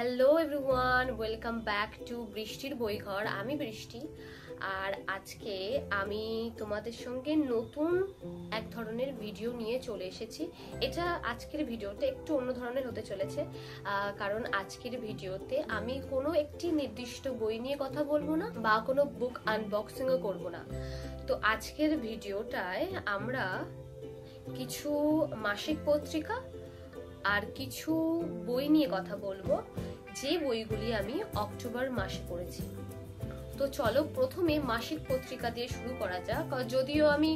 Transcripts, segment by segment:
Hello everyone, welcome back to বৃষ্টির বইঘর। আমি বৃষ্টি, আর আজকে আমি তোমাদের সঙ্গে নতুন এক ধরনের ভিডিও নিয়ে চলে এসেছি। এটা আজকের ভিডিওতে একটু অন্য ধরনের হতে চলেছে, কারণ আজকের ভিডিওতে আমি কোনো একটি নির্দিষ্ট বই নিয়ে কথা বলবো না বা কোনো বুক আনবক্সিংও করবো না। তো আজকের ভিডিওটায় আমরা কিছু মাসিক পত্রিকা আর কিছু বই নিয়ে কথা বলবো, যে বইগুলি আমি অক্টোবর মাসে পড়েছি। তো চলো প্রথমে মাসিক পত্রিকা দিয়ে শুরু করা যাক। যদিও আমি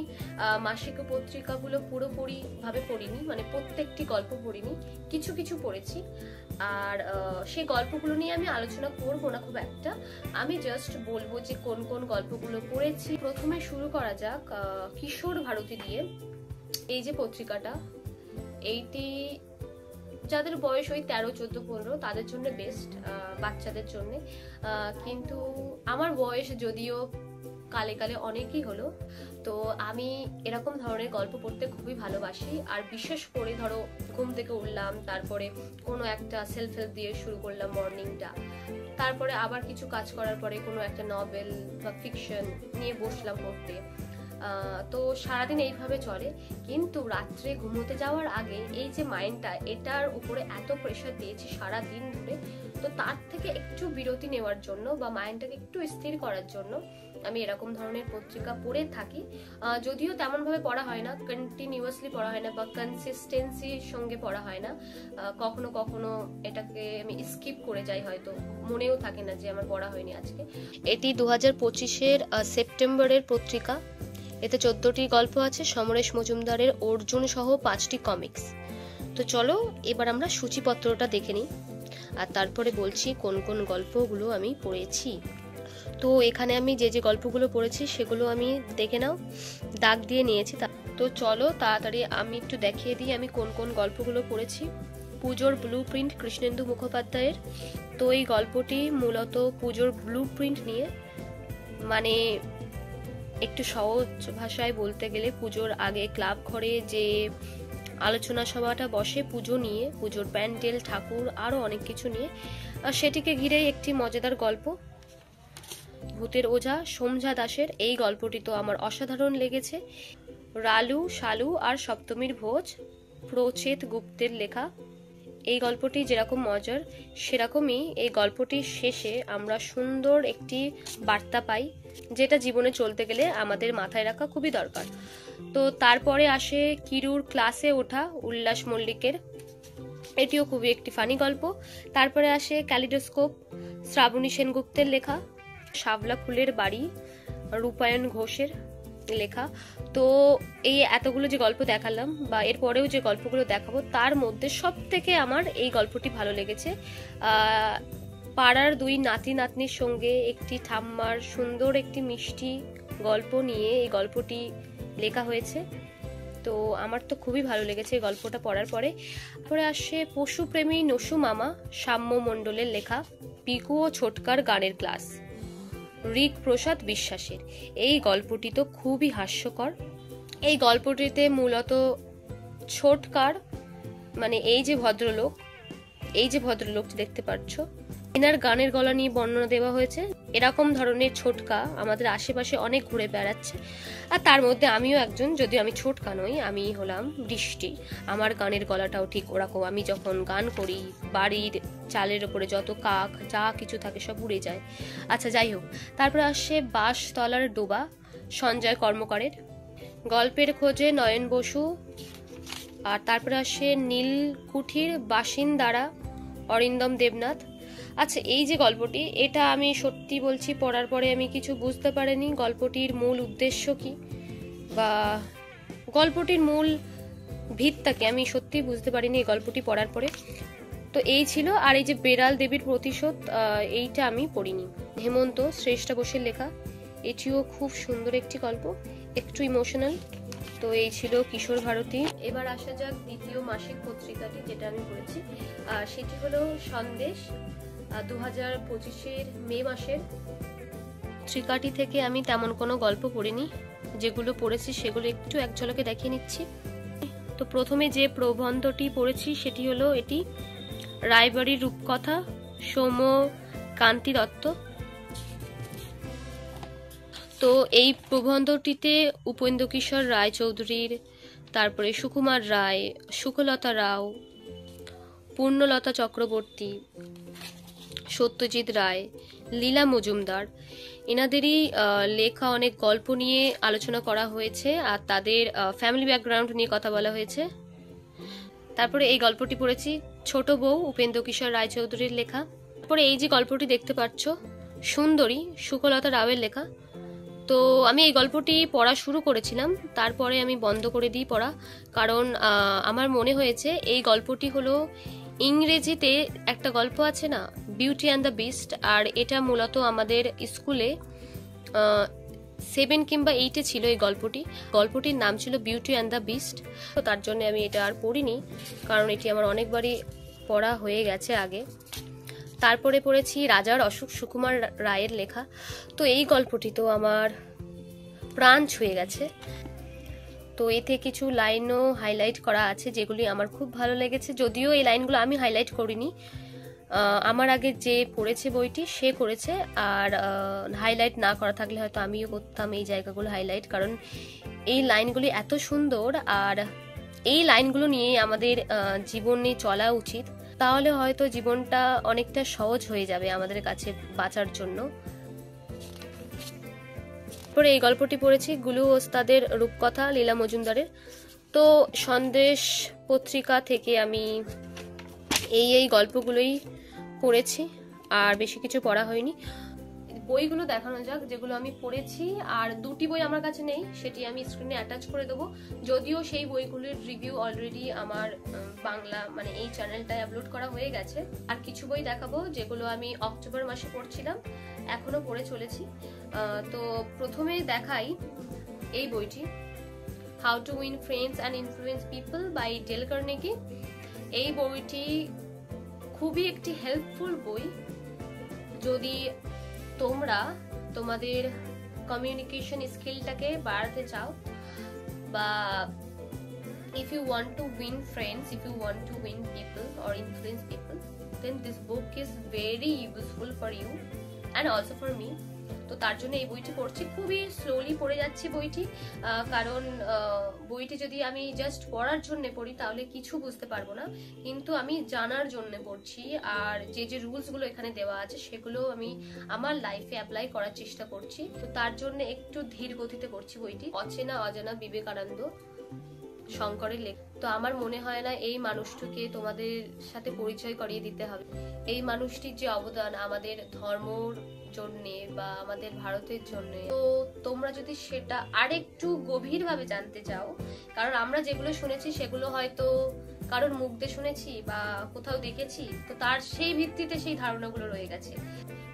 মাসিক পত্রিকাগুলো পুরোপুরি ভাবে পড়িনি, মানে প্রত্যেকটি গল্প পড়িনি, কিছু কিছু পড়েছি। আর সেই গল্পগুলো নিয়ে আমি আলোচনা করবো না খুব একটা, আমি জাস্ট বলবো যে কোন কোন গল্পগুলো পড়েছি। প্রথমে শুরু করা যাক কিশোর ভারতী দিয়ে। এই যে পত্রিকাটা, এইটি যাদের বয়স ওই 13, 14, 15 তাদের জন্য বেস্ট, বাচ্চাদের জন্য। কিন্তু আমার বয়স যদিও কালে কালে অনেকই হলো, তো আমি এরকম ধরনের গল্প পড়তে খুবই ভালোবাসি। আর বিশেষ করে ধরো ঘুম থেকে উঠলাম, তারপরে কোনো একটা সেলফ হেল্প দিয়ে শুরু করলাম মর্নিংটা, তারপরে আবার কিছু কাজ করার পরে কোনো একটা নভেল বা ফিকশন নিয়ে বসলাম পড়তে। তো সারাদিন এইভাবে চলে, কিন্তু রাত্রে ঘুমোতে যাওয়ার আগে এই যে মাইন্ডটা, এটার উপরে এত প্রেশার দিয়েছি সারা দিন ধরে, তো তার থেকে একটু বিরতি নেওয়ার জন্য বা মাইন্ডটাকে একটু স্থির করার জন্য আমি এরকম ধরনের পত্রিকা পড়ে থাকি। যদিও তেমন ভাবে পড়া হয় না, কন্টিনিউয়াসলি পড়া হয় না বা কনসিস্টেন্সির সঙ্গে পড়া হয় না। কখনো কখনো এটাকে আমি স্কিপ করে যাই, হয়তো মনেও থাকে না যে আমার পড়া হয়নি আজকে। এটি 2025-এর সেপ্টেম্বরের পত্রিকা। এতে 14টি গল্প আছে, সমরেশ মজুমদারের অর্জুন সহ 5টি কমিক্স। তো চলো এবার আমরা সূচিপত্রটা দেখে নিই, আর তারপরে বলছি কোন কোন গল্পগুলো আমি পড়েছি। তো এখানে আমি যে যে গল্পগুলো পড়েছি সেগুলো আমি দেখে নাও, দাগ দিয়ে নিয়েছি। তো চলো তাড়াতাড়ি আমি একটু দেখিয়ে দিই আমি কোন কোন গল্পগুলো পড়েছি। পুজোর ব্লু প্রিন্ট, কৃষ্ণেন্দু মুখোপাধ্যায়ের। তো এই গল্পটি মূলত পুজোর ব্লু প্রিন্ট নিয়ে, মানে একটু সহজ ভাষায় বলতে গেলে পুজোর আগে ক্লাব ঘরে যে আলোচনা সভাটা বসে পুজো নিয়ে, পুজোর প্যান্ডেল, ঠাকুর, আরো অনেক কিছু নিয়ে, আর সেটিকে ঘিরে একটি মজাদার গল্প। ভূতের ওঝা, সোমঝা দাসের এই গল্পটি তো আমার অসাধারণ লেগেছে। রালু, শালু আর সপ্তমীর ভোজ, প্রচেত গুপ্তের লেখা। এই গল্পটি যেরকম মজার, সেরকমই এই গল্পটির শেষে আমরা সুন্দর একটি বার্তা পাই, যেটা জীবনে চলতে গেলে আমাদের মাথায় রাখা খুবই দরকার। তো তারপরে আসে কিরুর ক্লাসে ওঠা, উল্লাস মল্লিকের। এটিও খুবই একটি ফানি গল্প। তারপরে আসে ক্যালিডোস্কোপ, শ্রাবণী সেনগুপ্তের লেখা। শাপলা ফুলের বাড়ি, রূপায়ণ ঘোষের লেখা। তো এই এতগুলো যে গল্প দেখালাম বা এরপরেও যে গল্পগুলো দেখাবো, তার মধ্যে সব থেকে আমার এই গল্পটি ভালো লেগেছে। পাড়ার দুই নাতি নাতনির সঙ্গে একটি ঠাম্মার সুন্দর একটি মিষ্টি গল্প নিয়ে এই গল্পটি লেখা হয়েছে। তো আমার তো খুবই ভালো লেগেছে এই গল্পটা পড়ার পরে। তারপরে আসে পশুপ্রেমী নসু মামা, সাম্য মণ্ডলের লেখা। পিকু ও ছোটকার গানের ক্লাস, ঋক প্রসাদ বিশ্বাসের। এই গল্পটি তো খুবই হাস্যকর। এই গল্পটিতে মূলত ছোটকার, মানে এই যে ভদ্রলোক দেখতে পাচ্ছ, এনার গানের গলা নিয়ে বর্ণনা দেওয়া হয়েছে। এরকম ধরনের ছোটকা আমাদের আশেপাশে অনেক ঘুরে বেড়াচ্ছে, আর তার মধ্যে আমিও একজন। যদিও আমি ছোটকা নই, আমি হলাম বৃষ্টি। আমার গানের গলাটাও ঠিক ওরকম। আমি যখন গান করি, বাড়ির চালের ওপরে যত কাক যা কিছু থাকে সব উড়ে যায়। আচ্ছা, যাই হোক। তারপরে আসে বাঁশতলার ডোবা, সঞ্জয় কর্মকারের। গল্পের খোঁজে, নয়ন বসু। আর তারপরে আসে নীলকুঠির বাসিন্দারা, অরিন্দম দেবনাথ। আচ্ছা, এই যে গল্পটি, এটা আমি সত্যি বলছি পড়ার পরে আমি কিছু বুঝতে পারিনি গল্পটির মূল উদ্দেশ্য কি বা গল্পটির মূল ভিতটাকে আমি সত্যি বুঝতে পারিনি এই গল্পটি পড়ার পরে। তো এই ছিল। আর এই যে বেড়াল দেবীর প্রতিশোধ, এইটা আমি পড়িনি। হেমন্ত শ্রেষ্ঠ বোসের লেখা, এটিও খুব সুন্দর একটি গল্প, একটু ইমোশনাল। তো এই ছিল কিশোর ভারতী। এবার আসা যাক দ্বিতীয় মাসিক পত্রিকাটি যেটা আমি পড়েছি, সেটি হলো সন্দেশ, 2025-এর মে মাসের। পত্রিকাটি থেকে আমি তেমন কোনো গল্প পড়িনি, যেগুলো পড়েছি সেগুলো একটু এক ঝলকে দেখিয়ে নিচ্ছি। তো প্রথমে যে প্রবন্ধটি পড়েছি সেটি হলো এটি, রায়বাড়ির রূপকথা, সৌম্যকান্তি দত্ত। তো এই প্রবন্ধটিতে উপেন্দ্রকিশোর রায়চৌধুরীর, তারপরে সুকুমার রায়, সুকলতা রাও, পূর্ণলতা চক্রবর্তী, সত্যজিৎ রায়, লীলা মজুমদার, এনাদেরই লেখা অনেক গল্প নিয়ে আলোচনা করা হয়েছে আর তাদের ফ্যামিলি ব্যাকগ্রাউন্ড নিয়ে কথা বলা হয়েছে। তারপরে এই গল্পটি পড়েছি ছোট বউ, উপেন্দ্রকিশোর রায়চৌধুরীর লেখা। তারপরে এই যে গল্পটি দেখতে পাচ্ছ সুন্দরী, সুকলতা রাওয়ের লেখা। তো আমি এই গল্পটি পড়া শুরু করেছিলাম, তারপরে আমি বন্ধ করে দিই পড়া, কারণ আমার মনে হয়েছে এই গল্পটি হলো ইংরেজিতে একটা গল্প আছে না, বিউটি অ্যান্ড দ্য বিস্ট, আর এটা মূলত আমাদের স্কুলে 7 কিংবা 8-এ ছিল এই গল্পটির নাম ছিল বিউটি অ্যান্ড দ্য বিস্ট। তো তার জন্য আমি এটা আর পড়িনি, কারণ এটি আমার অনেকবারই পড়া হয়ে গেছে আগে। তারপরে পড়েছি রাজার অসুখ, সুকুমার রায়ের লেখা। তো এই গল্পটি তো আমার প্রাণ ছুঁয়ে গেছে। তো এতে কিছু লাইনও হাইলাইট করা আছে যেগুলি আমার খুব ভালো লেগেছে, যদিও এই লাইনগুলো আমি হাইলাইট করিনি, আমার আগে যে পড়েছে বইটি সে করেছে, আর হাইলাইট না করা থাকলে হয়তো আমিও করতাম এই জায়গাগুলো হাইলাইট, কারণ এই লাইনগুলি এত সুন্দর আর এই লাইনগুলো নিয়ে আমাদের জীবনে চলা উচিত, তাহলে হয়তো জীবনটা অনেকটা সহজ হয়ে যাবে আমাদের কাছে বাঁচার জন্য। পরে এই গল্পটি পড়েছি গুলু ওস্তাদের রূপকথা, লীলা মজুমদারের। তো সন্দেশ পত্রিকা থেকে আমি এই গল্পগুলোই পড়েছি, আর বেশি কিছু পড়া হয়নি। বইগুলো দেখানো যাক যেগুলো আমি পড়েছি, আর 2টি বই আমার কাছে নেই, সেটি আমি স্ক্রিনে অ্যাটাচ করে দেবো, যদিও সেই বইগুলির রিভিউ অলরেডি আমার বাংলা মানে এই চ্যানেলটায় আপলোড করা হয়ে গেছে। আর কিছু বই দেখাবো যেগুলো আমি অক্টোবর মাসে পড়ছিলাম, এখনো পড়ে চলেছি। তো প্রথমে দেখাই এই বইটি, how to win friends and influence people by Dale Carnegie. এই বইটি খুবই একটি হেল্পফুল বই যদি তোমরা তোমাদের কমিউনিকেশন স্কিলটাকে বাড়াতে চাও, বা if you want to win friends, if you want to win people or influence people, then this book is very useful for you and also for me. তো তার জন্য এই বইটি পড়ছি, খুবই স্লোলি পড়ে যাচ্ছি বইটি, কারণ বইটি যদি আমি জাস্ট পড়ার জন্য পড়ি তাহলে কিছু বুঝতে পারবো না, কিন্তু আমি জানার জন্য পড়ছি, আর যে রুলসগুলো এখানে দেওয়া আছে সেগুলো আমি আমার লাইফে অ্যাপ্লাই করার চেষ্টা করছি। তো তার জন্য একটু ধীর গতিতে পড়ছি বইটি। অচেনা অজানা বিবেকানন্দ শঙ্করের লেখা। তো আমার মনে হয় না এই মানুষটিকে তোমাদের সাথে পরিচয় করিয়ে দিতে হবে। এই মানুষটির যে অবদান আমাদের ধর্মর জন্য বা আমাদের ভারতের জন্য, তো তোমরা যদি সেটা আরেকটু গভীরভাবে জানতে চাও, কারণ আমরা যেগুলো শুনেছি সেগুলো হয়তো কারোর মুখ দিয়ে শুনেছি বা কোথাও দেখেছি, তো তার সেই ভিত্তিতে সেই ধারণাগুলো রয়ে গেছে,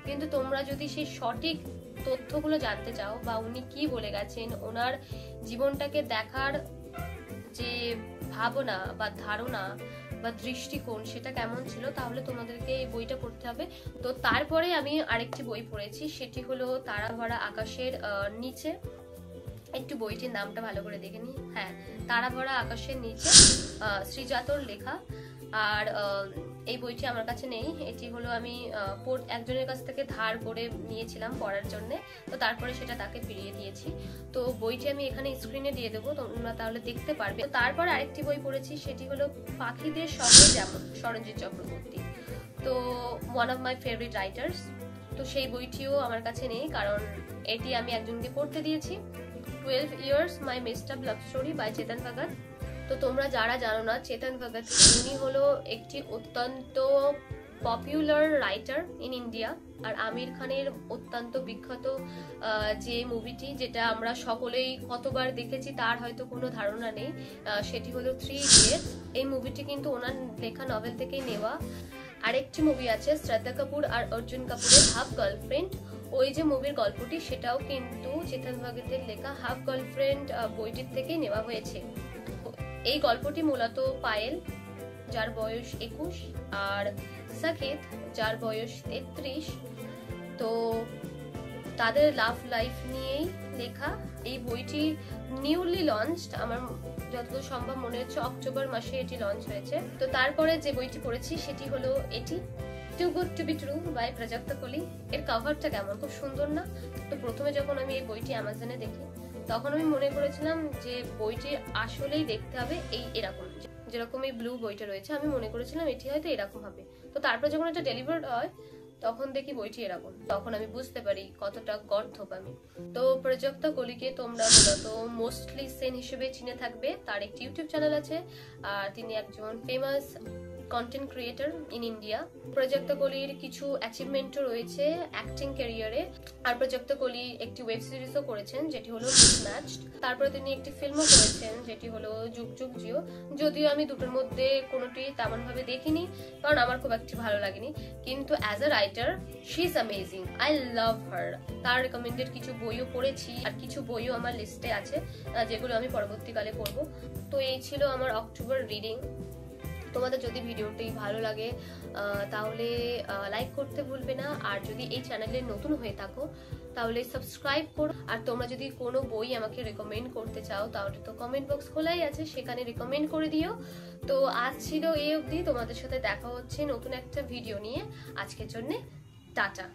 কিন্তু তোমরা যদি সেই সঠিক তথ্যগুলো জানতে চাও বা উনি কি বলে গেছেন, ওনার জীবনটাকে দেখার যে ভাবনা বা ধারণা বা দৃষ্টিকোণ সেটা কেমন ছিল, তাহলে তোমাদেরকে এই বইটা পড়তে হবে। তো তারপরে আমি আরেকটি বই পড়েছি, সেটি হলো তারা ভরা আকাশের নিচে। একটু বইটির নামটা ভালো করে দেখে নি, হ্যাঁ, তারা ভরা আকাশের নিচে, শ্রীজাতর লেখা। আর এই বইটি আমার কাছে নেই, এটি হলো আমি একজনের কাছ থেকে ধার করে নিয়েছিলাম পড়ার জন্য, তো তারপরে সেটা তাকে ফিরিয়ে দিয়েছি। তো বইটি আমি এখানে স্ক্রিনে দিয়ে দেবো, তোমরা তাহলে দেখতে পারবে। তারপর আরেকটি বই পড়েছি, সেটি হলো পাখিদের শহরে যেমন, সরঞ্জিৎ চক্রবর্তী। তো one of my favourite writers. তো সেই বইটিও আমার কাছে নেই, কারণ এটি আমি একজনকে পড়তে দিয়েছি। 12 years my messed up love story by চেতন ভগত। তো তোমরা যারা জানো না, চেতন ভগত উনি হলো একটি অত্যন্ত পপুলার রাইটার ইন ইন্ডিয়া, আর আমির খানের অত্যন্ত বিখ্যাত যে মুভিটি, যেটা আমরা সকলেই কতবার দেখেছি তার হয়তো কোনো ধারণা নেই, সেটি হলো 3 Idiots। এই মুভিটি কিন্তু ওনার লেখা নভেল থেকেই নেওয়া। আরেকটি মুভি আছে শ্রদ্ধা কাপুর আর অর্জুন কাপুরের হাফ গার্লফ্রেন্ড, ওই যে মুভির গল্পটি সেটাও কিন্তু চেতন ভগতের লেখা হাফ গার্লফ্রেন্ড বইটির থেকেই নেওয়া হয়েছে। এই গল্পটি মূলত পায়েল, যার বয়স 21, আর সাকেত, যার বয়স 33, তো তাদের লাভ লাইফ নিয়েই লেখা। এই বইটি নিউলি লঞ্চড, আমার যতদূর সম্ভব মনে হচ্ছে অক্টোবর মাসে এটি লঞ্চ হয়েছে। তো তারপরে যে বইটি পড়েছি সেটি হলো এটি, too good to be true by Prajakta Koli. এর কভারটা কেমন, খুব সুন্দর না? তো প্রথমে যখন আমি এই বইটি অ্যামাজনে দেখি তখন আমি মনে করেছিলাম যে বইটি আসলেই দেখতে হবে এরকম, যেরকম এই ব্লু বইটা রয়েছে আমি মনে করেছিলাম এটি হয়তো এরকম হবে। তো তারপর যখন এটা ডেলিভার্ড হয় তখন দেখি বইটি এরকম, তখন আমি বুঝতে পারি কতটা গর্ধপ আমি। তো প্রাজক্তা কলিকে তোমরা মূলত মোস্টলি সেন হিসেবে চিনে থাকবে। তার একটি ইউটিউব চ্যানেল আছে আর তিনি একজন famous content creator in India. Prajakta কলির কিছু অ্যাচিভমেন্টও রয়েছে অ্যাক্টিং ক্যারিয়ারে। আর প্রাজক্তা কলি একটি ওয়েব সিরিজও করেছেন যেটি হলো মিসম্যাচড। তারপরে তিনি একটি ফিল্মও করেছেন যেটি হলো যুগ যুগ জিও। যদিও আমি দুটোর মধ্যে কোনোটি তেমন ভাবে দেখিনি কারণ আমার খুব একটি ভালো লাগেনি, কিন্তু as a writer she is amazing, I love her. তার রেকমেন্ডেড কিছু বইও পড়েছি আর কিছু বইও আমার লিস্টে আছে যেগুলো আমি পরবর্তীকালে পড়বো। তো এই ছিল আমার অক্টোবর রিডিং। তোমাদের যদি ভিডিওটি ভালো লাগে তাহলে লাইক করতে ভুলবে না, আর যদি এই চ্যানেলে নতুন হয়ে থাকো তাহলে সাবস্ক্রাইব করো। আর তোমরা যদি কোনো বই আমাকে রেকমেন্ড করতে চাও তাহলে তো কমেন্ট বক্স খোলাই আছে, সেখানে রেকমেন্ড করে দিও। তো আজ ছিল এই অবধি, তোমাদের সাথে দেখা হচ্ছে নতুন একটা ভিডিও নিয়ে। আজকের জন্য টাটা।